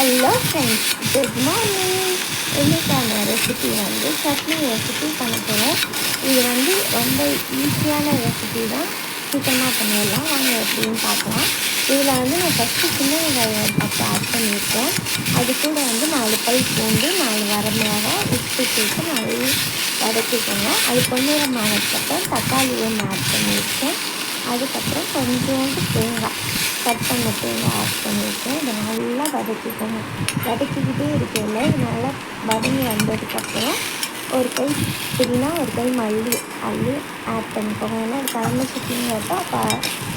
Hello friends, good morning. இன்றைக்கான recipe வந்து chutney recipe பண்ண போகிறோம். இது வந்து ரொம்ப ஈஸியான ரெசிபி தான், சீக்கிரமாக பண்ணிடலாம். வாங்க எப்படின்னு பார்க்கலாம். இதில் வந்து நான் ஃபஸ்ட்டு சின்ன வெங்காயம் 10 ஆட் பண்ணியிருக்கேன். அது கூட வந்து 4 பல் பூண்டு, 4 வரமிளகா, உப்பு சேர்த்து நல்லா வதக்கிக்கோங்க. அது பொன்னிறமானதுக்கப்புறம் தக்காளி ஒன்று ஆட் பண்ணியிருக்கேன். அதுக்கப்புறம் கொஞ்சோண்டு தேங்காய், கட் பண்ண தேங்காய் ஆட் பண்ணியிருக்கேன். இதை நல்லா வதக்கிக்கோங்க. வதக்கிக்கிட்டே இருக்கையில் இது நல்லா வதங்கி வந்ததுக்கப்புறம் ஒரு கை புதினா, ஒரு கை மல்லி அள்ளி ஆட் பண்ணிக்கோங்க. ஏன்னா அது குழம்பு சட்னிங்கிறப்போ அப்போ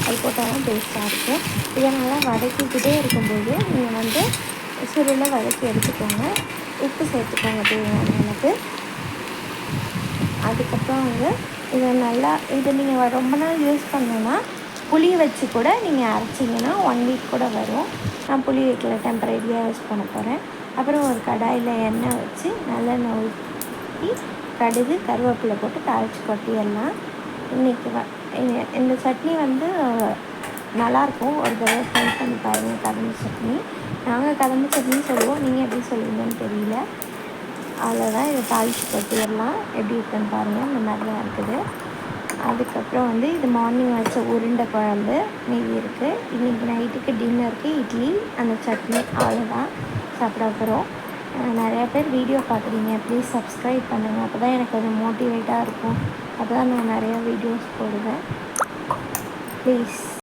அது போட்டால் தான் டேஸ்ட்டாக இருக்கும். இதை நல்லா வதக்கிக்கிட்டே இருக்கும்போது நீங்கள் வந்து சுருளை வதக்கி எடுத்துக்கோங்க. உப்பு சேர்த்துக்கோங்க தேவையான அளவுக்கு. அதுக்கப்புறம் வந்து இதை நீங்கள் ரொம்ப நாள் யூஸ் பண்ணோன்னா புளி வச்சு கூட நீங்கள் அரைச்சிங்கன்னா 1 வீக் கூட வரும். நான் புளி வைக்கல, டெம்பரரியாக யூஸ் பண்ண போகிறேன். அப்புறம் ஒரு கடாயில் எண்ணெய் வச்சு நல்லெண்ணெய் ஊற்றி கடுகு கருவேப்பிலை போட்டு தாளித்து கொட்டிடலாம். இன்றைக்கி இந்த சட்னி வந்து நல்லாயிருக்கும். ஒரு தடவை ட்ரை பண்ணி பாருங்கள். கதம்பு சட்னி, நாங்கள் கதம்பு சட்னி சொல்லுவோம், நீங்கள் எப்படி சொல்லுவீங்கன்னு தெரியல. அவ்வளோதான், இதை தாளித்து கொட்டிடலாம். எப்படி இருக்குன்னு பாருங்கள், இந்த மாதிரி தான் இருக்குது. அதுக்கப்புறம் வந்து இது மார்னிங் வச்ச உருண்டை குழம்பு மீதி இருக்குது. இன்றைக்கி நைட்டுக்கு டின்னருக்கு இட்லி, அந்த சட்னி, அவ்வளோதான் சாப்பிட போகிறோம். நிறையா பேர் வீடியோ பார்க்குறீங்க, ப்ளீஸ் சப்ஸ்கிரைப் பண்ணுங்கள். அப்போ தான் எனக்கு கொஞ்சம் மோட்டிவேட்டாக இருக்கும். அப்போ தான் நான் நிறையா வீடியோஸ் போடுவேன். ப்ளீஸ்.